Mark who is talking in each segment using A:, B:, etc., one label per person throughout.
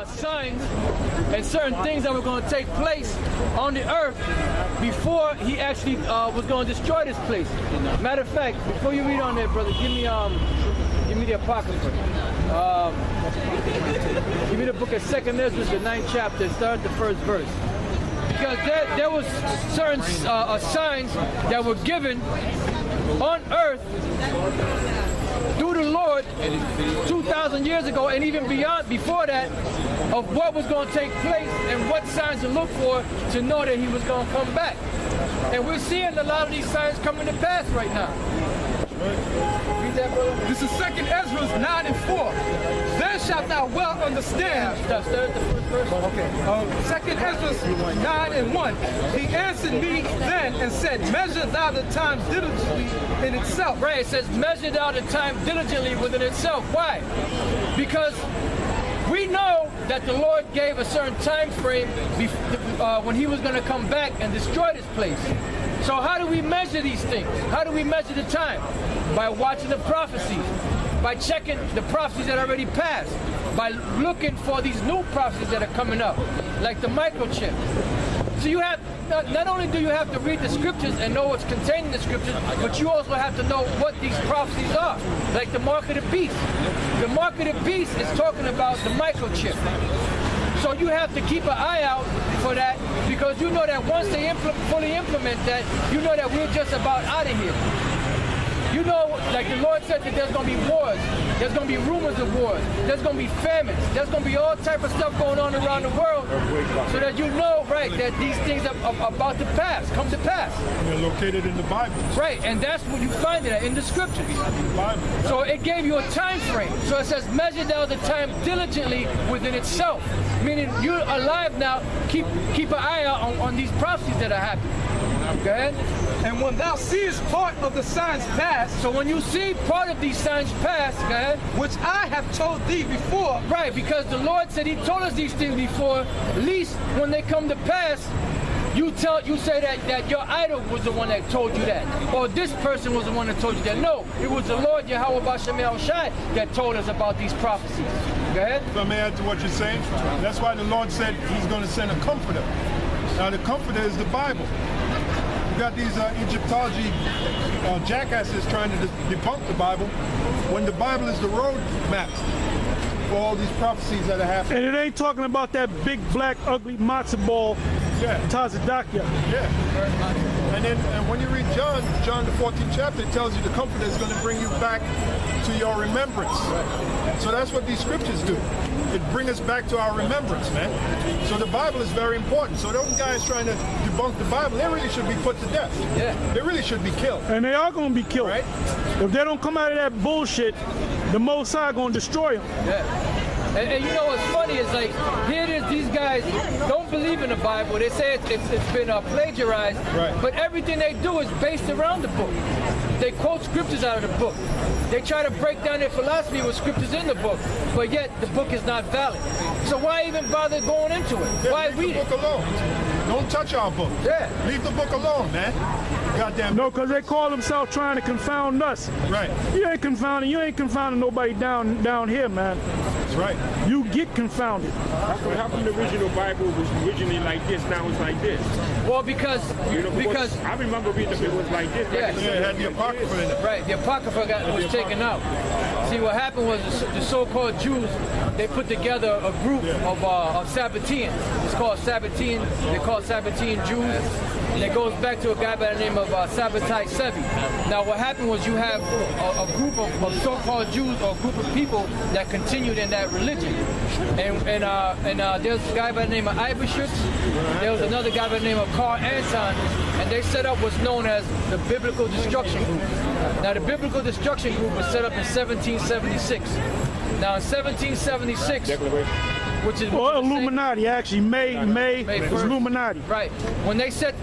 A: signs and certain things that were going to take place on the earth before he actually was going to destroy this place. Matter of fact, before you read on there, brother, give me the Apocrypha. Give me the book of 2nd Ezra, the 9th chapter, start at the 1st verse. Because there was certain signs that were given on earth through the Lord 2,000 years ago, and even beyond, before that, of what was going to take place and what signs to look for to know that he was going to come back. And we're seeing a lot of these signs coming to pass right now. Read that, brother.
B: This is 2nd Ezra 9 and 4. Then shalt thou well understand.
A: Start at the first verse.
B: Okay. 2nd Ezra 9 and 1. He answered me then and said, measure thou the time diligently in itself.
A: Right, it says, measure thou the time diligently within itself. Why? Because we know that the Lord gave a certain time frame when he was going to come back and destroy this place. So how do we measure these things? How do we measure the time? By watching the prophecies, by checking the prophecies that already passed, by looking for these new prophecies that are coming up, like the microchip. So you have, not only do you have to read the scriptures and know what's contained in the scriptures, but you also have to know what these prophecies are, like the mark of the beast. The mark of the beast is talking about the microchip. So you have to keep an eye out for that, because you know that once they fully implement that, you know that we're just about out of here. You know, like the Lord said, that there's going to be wars, there's going to be rumors of wars, there's going to be famines, there's going to be all type of stuff going on around the world, so that you know, right, that these things are about to pass, come to pass.
C: And they're located in the Bible.
A: Right, and that's where you find it in the scriptures. So it gave you a time frame. So it says, measure thou the time diligently within itself. Meaning you're alive now, keep an eye out on these prophecies that are happening. Go ahead.
B: And when thou seest part of the signs pass,
A: so when you see part of these signs pass, go ahead,
B: which I have told thee before.
A: Right, because the Lord said he told us these things before, at least when they come to pass, you say that your idol was the one that told you that, or this person was the one that told you that. No, it was the Lord Yahweh Bashem El Shai that told us about these prophecies. Go ahead.
C: If I may add to what you're saying, that's why the Lord said he's going to send a comforter. Now the comforter is the Bible. You got these Egyptology jackasses trying to debunk the Bible, when the Bible is the road map for all these prophecies that are happening.
D: And it ain't talking about that big black ugly matzo ball, Tazadakia.
C: Yeah. And when you read John the 14th chapter, it tells you the comforter is going to bring you back to your remembrance. Right. So that's what these scriptures do. It brings us back to our remembrance, man. So the Bible is very important. So those guys trying to debunk the Bible, they really should be put to death.
A: Yeah.
C: They really should be killed.
D: And they are going to be killed.
C: Right?
D: If they don't come out of that bullshit, the Most High going to destroy them.
A: Yeah. And you know what's funny is, like, here it is, these guys don't believe in the Bible. They say it's been plagiarized,
C: right.
A: But everything they do is based around the book. They quote scriptures out of the book. They try to break down their philosophy with scriptures in the book, but yet the book is not valid. So why even bother going into it?
C: Yeah,
A: why read
C: the book alone? Don't touch our book.
A: Yeah.
C: Leave the book alone, man. Goddamn.
D: No, because they call themselves trying to confound us.
C: Right.
D: You ain't confounding nobody down here, man.
C: That's right.
D: You get confounded.
E: How come the original Bible was originally like this, now it's like this?
A: Well, because
E: I remember reading it was like this.
A: Yeah,
C: it had the Apocrypha in it.
A: Right, the Apocrypha was taken out. See, what happened was the so-called Jews, they put together a group of Sabbateans. It's called Sabbatean. They're called Sabbatean Jews. And it goes back to a guy by the name of Sabbatai Sevi. Now, what happened was you have a group of so-called Jews, or a group of people that continued in that religion. And there's a guy by the name of Ibershutz. There was another guy by the name of Carl Anton, and they set up what's known as the Biblical Destruction Group. Now, the Biblical Destruction Group was set up in 1776. Now, in 1776, which is
D: Illuminati, actually, May was Illuminati.
A: Right. When they set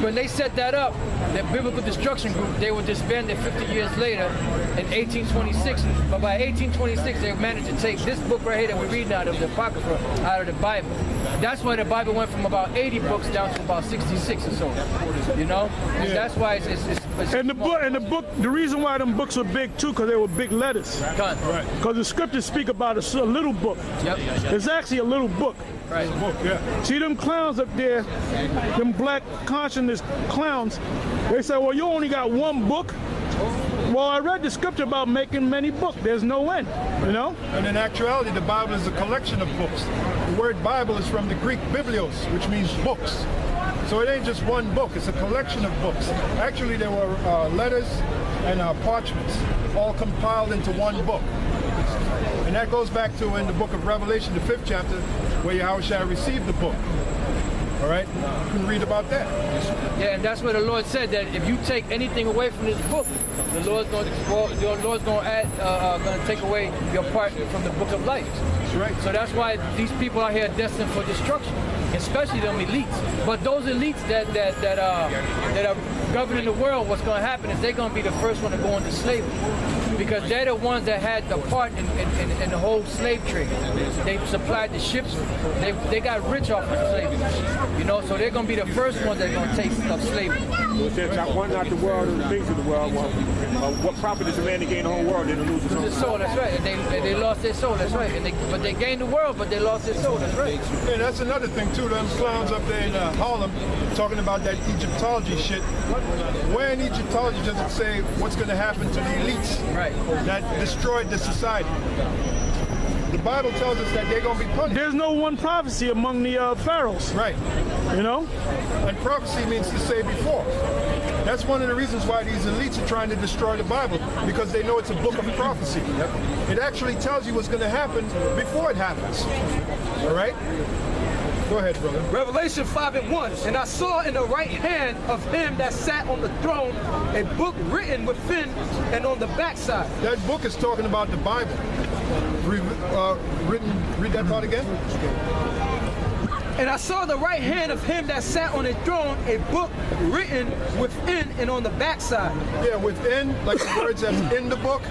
A: when they set that up, the Biblical Destruction Group, they were disbanded 50 years later in 1826. But by 1826, they managed to take this book right here that we're reading out of the Apocrypha, out of the Bible. That's why the Bible went from about 80 books down to about 66 or so. You know, and that's why it's
D: and the book. The reason why them books were big too, because they were big letters.
A: Right.
D: Because the scriptures speak about a little book.
A: Yep.
D: It's actually a little book.
A: Right.
C: Book, yeah.
D: See them clowns up there, them black conscious clowns. They say, well, you only got one book. Well, I read the scripture about making many books. There's no end, you know?
C: And in actuality, the Bible is a collection of books. The word Bible is from the Greek biblios, which means books. So it ain't just one book, it's a collection of books. Actually, there were letters and parchments, all compiled into one book. And that goes back to in the book of Revelation, the 5th chapter, where Yahushua received the book. All right, you can read about that.
A: Yeah, and that's where the Lord said that if you take anything away from this book, the Lord's going to take away your part from the book of life.
C: That's right.
A: So that's why these people out here are destined for destruction, especially them elites. But those elites that are governing the world, what's going to happen is they're going to be the first one to go into slavery, because they're the ones that had the part in the whole slave trade. They supplied the ships. They got rich off of slavery. You know, so they're going to be the first ones that are going to taste of slavery.
E: It says, one not the world and the things of the world. What profit is a man to gain the whole world and to lose his own
A: soul? That's right. And they lost their soul. That's right. But they gained the world, but they lost their soul. That's right.
C: And that's another thing too. Them clowns up there in Harlem talking about that Egyptology shit. Where in Egyptology does it say what's going to happen to the elites that destroyed the society? The Bible tells us that they're going to be punished.
D: There's no one prophecy among the pharaohs.
C: Right.
D: You know?
C: And prophecy means to say before. That's one of the reasons why these elites are trying to destroy the Bible, because they know it's a book of prophecy. It actually tells you what's going to happen before it happens. All right? Go ahead, brother.
B: Revelation 5:1. And I saw in the right hand of him that sat on the throne a book written within and on the backside.
C: That book is talking about the Bible. Read that part again.
B: And I saw the right hand of him that sat on a throne, a book written within and on the backside.
C: Yeah, within, like the words that's in the book.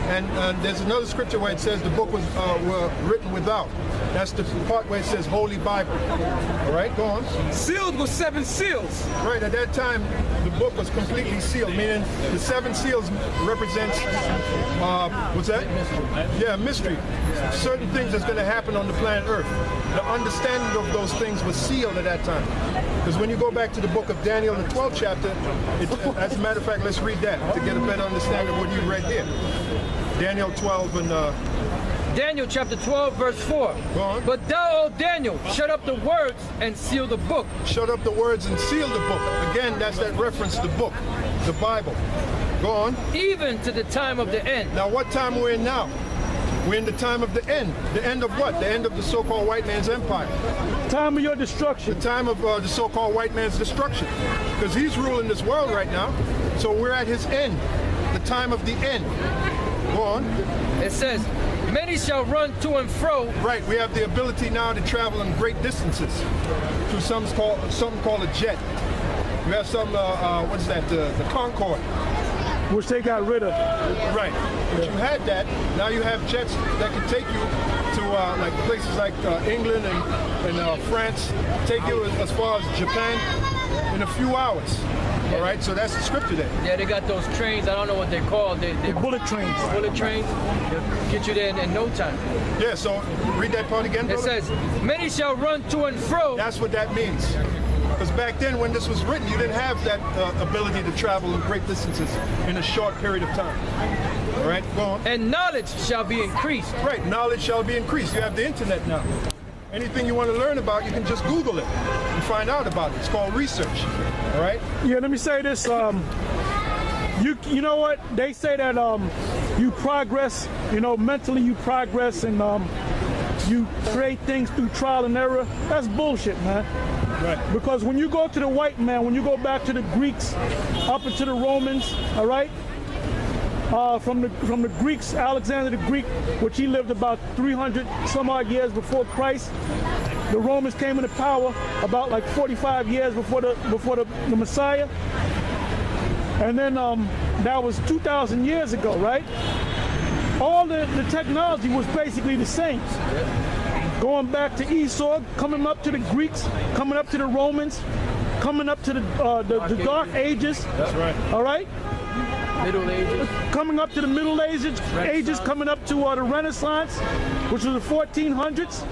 C: And there's another scripture where it says the book was written without. That's the part where it says Holy Bible. All right, go on.
B: Sealed with 7 seals.
C: Right, at that time, the book was completely sealed, meaning the 7 seals represents, what's that? Yeah, mystery. Certain things that's going to happen on the planet Earth. The understanding of those things was sealed at that time. Because when you go back to the book of Daniel, the 12th chapter, as a matter of fact, let's read that to get a better understanding of what you read here. Daniel 12 and...
A: Daniel chapter 12, verse 4.
C: Go on.
A: But thou, O Daniel, shut up the words and seal the book.
C: Shut up the words and seal the book. Again, that's that reference, the book, the Bible. Go on.
A: Even to the time of the end.
C: Now, what time we're in now? We're in the time of the end. The end of what? The end of the so-called white man's empire.
D: Time of your destruction.
C: The time of the so-called white man's destruction. Because he's ruling this world right now. So we're at his end. The time of the end. Go on.
A: It says, many shall run to and fro.
C: Right, we have the ability now to travel in great distances through something called a jet. We have some, what is that, the Concorde.
D: Which they got rid of.
C: Right, but you had that. Now you have jets that can take you to like places like England and France, take you as far as Japan in a few hours. All right, so that's the scripture there.
A: Yeah, they got those trains. I don't know what they're called. They're
D: bullet trains.
A: Bullet trains. They'll get you there in no time.
C: Yeah, so read that part again, brother.
A: It says, many shall run to and fro.
C: That's what that means. Because back then, when this was written, you didn't have that ability to travel in great distances in a short period of time. All right, go on.
A: And knowledge shall be increased.
C: Right, knowledge shall be increased. You have the internet now. Anything you want to learn about, you can just Google it and find out about it. It's called research. All right?
D: Yeah, let me say this. You know what? They say that you progress, you know, mentally you progress and you create things through trial and error. That's bullshit, man.
C: Right.
D: Because when you go to the white man, when you go back to the Greeks, up into the Romans, all right? From the Greeks, Alexander the Greek, which he lived about 300 some odd years before Christ, the Romans came into power about like 45 years before the Messiah. And then that was 2,000 years ago, right? All the technology was basically the same. Going back to Esau, coming up to the Greeks, coming up to the Romans, coming up to the Dark Ages.
C: That's right.
D: All right?
A: Middle Ages.
D: Coming up to the Middle Ages, coming up to the Renaissance, which was the 1400s.